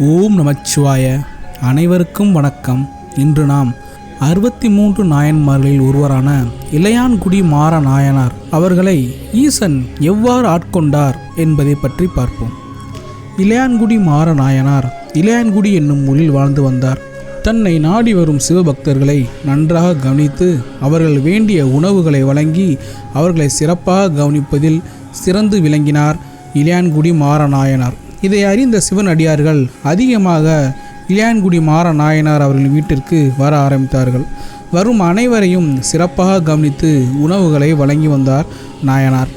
ஓம் நமச்சிவாய. அனைவருக்கும் வணக்கம். இன்று நாம் 63 நாயன்மார்களில் ஒருவரான இளையான்குடி மாற நாயனார் அவர்களை ஈசன் எவ்வாறு ஆட்கொண்டார் என்பதை பற்றி பார்ப்போம். இளையான்குடி மாற நாயனார் இளையான்குடி என்னும் ஊரில் வாழ்ந்து வந்தார். தன்னை நாடி வரும் சிவபக்தர்களை நன்றாக கவனித்து அவர்கள் வேண்டிய உணவுகளை வழங்கி அவர்களை சிறப்பாக கவனிப்பதில் சிறந்து விளங்கினார் இளையான்குடி மாற நாயனார். இதை அறிந்த சிவன் அடியார்கள் அதிகமாக இளையான்குடி மாற நாயனார் அவர்களின் வீட்டிற்கு வர ஆரம்பித்தார்கள். வரும் அனைவரையும் சிறப்பாக கவனித்து உணவுகளை வழங்கி வந்தார் நாயனார்.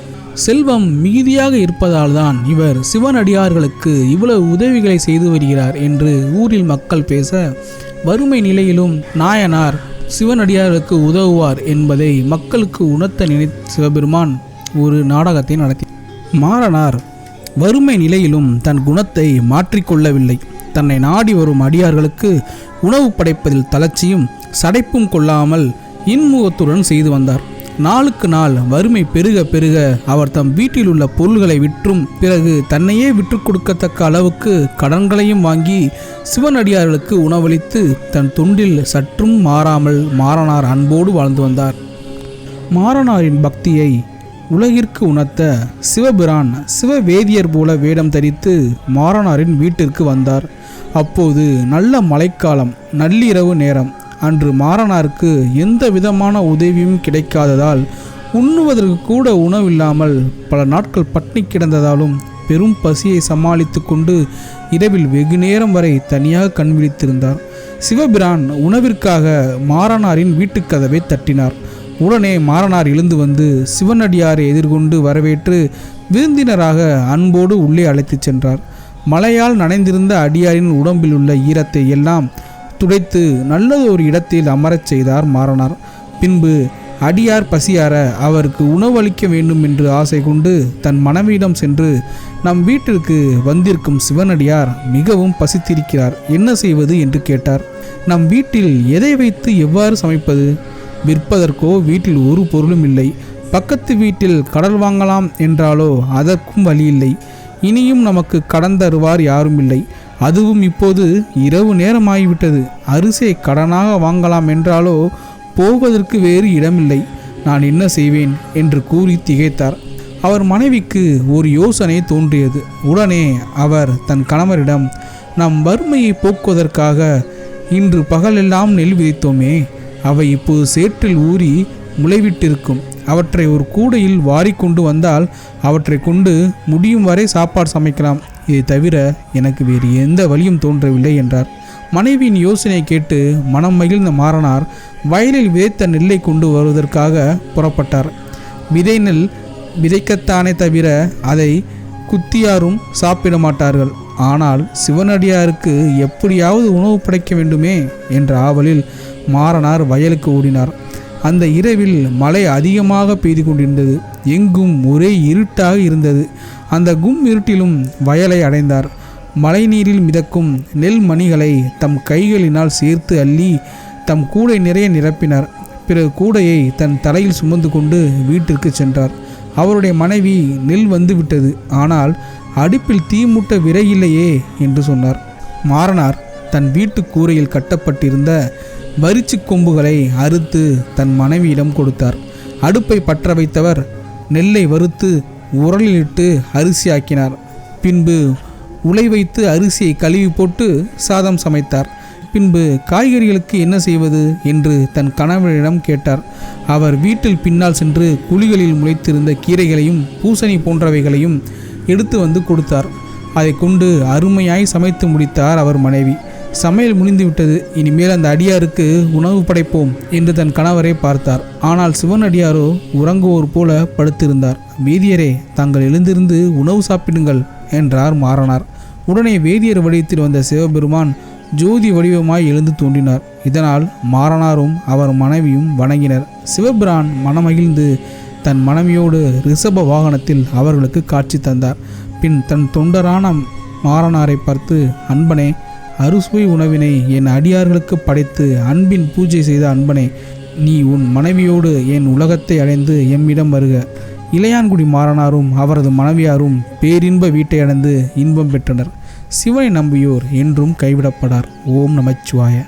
செல்வம் மிகுதியாக இருப்பதால் தான் இவர் சிவனடியார்களுக்கு இவ்வளவு உதவிகளை செய்து வருகிறார் என்று ஊரில் மக்கள் பேச, வறுமை நிலையிலும் நாயனார் சிவனடியார்களுக்கு உதவுவார் என்பதை மக்களுக்கு உணர்த்த நினைத்த சிவபெருமான் ஒரு நாடகத்தை நடத்தி மாறனார் வறுமை நிலையிலும் தன் குணத்தை மாற்றிக்கொள்ளவில்லை. தன்னை நாடி வரும் அடியார்களுக்கு உணவு படைப்பதில் தளர்ச்சியும் சடைப்பும் கொள்ளாமல் இன்முகத்துடன் செய்து வந்தார். நாளுக்கு நாள் வறுமை பெருக பெருக அவர் தம் வீட்டில் உள்ள பொருள்களை விற்றும் பிறகு தன்னையே விற்று கொடுக்கத்தக்க அளவுக்கு கடன்களையும் வாங்கி சிவனடியார்களுக்கு உணவளித்து தன் தொண்டில் சற்றும் மாறாமல் மாறனார் அன்போடு வாழ்ந்து வந்தார். மாறனாரின் பக்தியை உலகிற்கு உணர்த்த சிவபிரான் சிவவேதியர் போல வேடம் தரித்து மாறனாரின் வீட்டிற்கு வந்தார். அப்போது நல்ல மழைக்காலம், நள்ளிரவு நேரம். அன்று மாறனாருக்கு எந்த விதமான உதவியும் கிடைக்காததால் உண்ணுவதற்கு கூட உணவில்லாமல் பல நாட்கள் பட்டினி கிடந்ததாலும் பெரும் பசியை சமாளித்து கொண்டு இரவில் வெகு நேரம் வரை தனியாக கண் விழித்திருந்தார். சிவபிரான் உணவிற்காக மாறனாரின் வீட்டுக்கதவை தட்டினார். உடனே மாறனார் எழுந்து வந்து சிவனடியாரை எதிர்கொண்டு வரவேற்று விருந்தினராக அன்போடு உள்ளே அழைத்துச் சென்றார். மழையால் நனைந்திருந்த அடியாரின் உடம்பில் உள்ள ஈரத்தை எல்லாம் துடைத்து நல்லது ஒரு இடத்தில் அமரச் செய்தார் மாறனார். பின்பு அடியார் பசியார அவருக்கு உணவளிக்க வேண்டும் என்று ஆசை கொண்டு தன் மனைவியிடம் சென்று, நம் வீட்டிற்கு வந்திருக்கும் சிவனடியார் மிகவும் பசித்திருக்கிறார், என்ன செய்வது என்று கேட்டார். நம் வீட்டில் எதை வைத்து எவ்வாறு சமைப்பது? விற்பதற்கோ வீட்டில் ஒரு பொருளும் இல்லை. பக்கத்து வீட்டில் கடல் வாங்கலாம் என்றாலோ அதற்கும் வழி இல்லை. இனியும் நமக்கு கடன் தருவார் யாரும் இல்லை. அதுவும் இப்போது இரவு நேரமாகிவிட்டது. அரிசியை கடனாக வாங்கலாம் என்றாலோ போவதற்கு வேறு இடமில்லை. நான் என்ன செய்வேன் என்று கூறி திகைத்தார். அவர் மனைவிக்கு ஒரு யோசனை தோன்றியது. உடனே அவர் தன் கணவரிடம், நம் வறுமையை போக்குவதற்காக இன்று பகலெல்லாம் நெல் விதைத்தோமே, அவை இப்போது சேற்றில் ஊறி முளைவிட்டிருக்கும். அவற்றை ஒரு கூடையில் வாரிக்கொண்டு வந்தால் அவற்றை கொண்டு முடியும் வரை சாப்பாடு சமைக்கலாம். இதை தவிர எனக்கு வேறு எந்த வழியும் தோன்றவில்லை என்றார். மனைவியின் யோசனை கேட்டு மனம் மகிழ்ந்த மாறனார் வயலில் விதைத்த நெல்லை கொண்டு வருவதற்காக புறப்பட்டார். விதை நெல் விதைக்கத்தானே தவிர அதை குத்தியாரும் சாப்பிட மாட்டார்கள். ஆனால் சிவனடியாருக்கு எப்படியாவது உணவு படைக்க வேண்டுமே என்ற ஆவலில் மாறனார் வயலுக்கு ஓடினார். அந்த இரவில் மழை அதிகமாக பெய்து கொண்டிருந்தது. எங்கும் ஒரே இருட்டாக இருந்தது. அந்த இருட்டிலும் வயலை அடைந்தார். மழை நீரில் மிதக்கும் நெல் மணிகளை தம் கைகளினால் சேர்த்து அள்ளி தம் கூடை நிறைய நிரப்பினார். பிறகு கூடையை தன் தலையில் சுமந்து கொண்டு வீட்டிற்கு சென்றார். அவருடைய மனைவி, நெல் வந்து விட்டது, ஆனால் அடுப்பில் தீ மூட்ட விறகில்லையே என்று சொன்னார். மாறனார் தன் வீட்டு கூரையில் கட்டப்பட்டிருந்த வரிச்சு கொம்புகளை அறுத்து தன் மனைவியிடம் கொடுத்தார். அடுப்பை பற்ற வைத்தவர் நெல்லை வறுத்து உரலிலிட்டு அரிசியாக்கினார். பின்பு உலை வைத்து அரிசியை கழுவி போட்டு சாதம் சமைத்தார். பின்பு காய்கறிகளுக்கு என்ன செய்வது என்று தன் கணவரிடம் கேட்டார். அவர் வீட்டில் பின்னால் சென்று குழிகளில் முளைத்திருந்த கீரைகளையும் பூசணி போன்றவைகளையும் எடுத்து வந்து கொடுத்தார். அதை கொண்டு அருமையாய் சமைத்து முடித்தார் அவர் மனைவி. சமையல் முடிந்துவிட்டது, இனிமேல் அந்த அடியாருக்கு உணவு படைப்போம் என்று தன் கணவரை பார்த்தார். ஆனால் சிவனடியாரோ உறங்குவோர் போல படுத்திருந்தார். வேதியரே, தாங்கள் எழுந்திருந்து உணவு சாப்பிடுங்கள் என்றார் மாறனார். உடனே வேதியர் வடிவத்தில் வந்த சிவபெருமான் ஜோதி வடிவமாய் எழுந்து தோன்றினார். இதனால் மாறனாரும் அவர் மனைவியும் வணங்கினர். சிவபிரான் மனமகிழ்ந்து தன் மனைவியோடு ரிஷப வாகனத்தில் அவர்களுக்கு காட்சி தந்தார். பின் தன் தொண்டரான மாறனாரை பார்த்து, அன்பனே, அறுசுவை உணவினை என் அடியார்களுக்கு படைத்து அன்பின் பூஜை செய்த அன்பனே, நீ உன் மனைவியோடு என் உலகத்தை அடைந்து எம்மிடம் வருக. இளையான்குடி மாறனாரும் அவரது மனைவியாரும் பேரின்ப வீட்டை அடைந்து இன்பம் பெற்றனர். சிவனை நம்பியோர் என்றும் கைவிடப்படார். ஓம் நமச்சிவாய.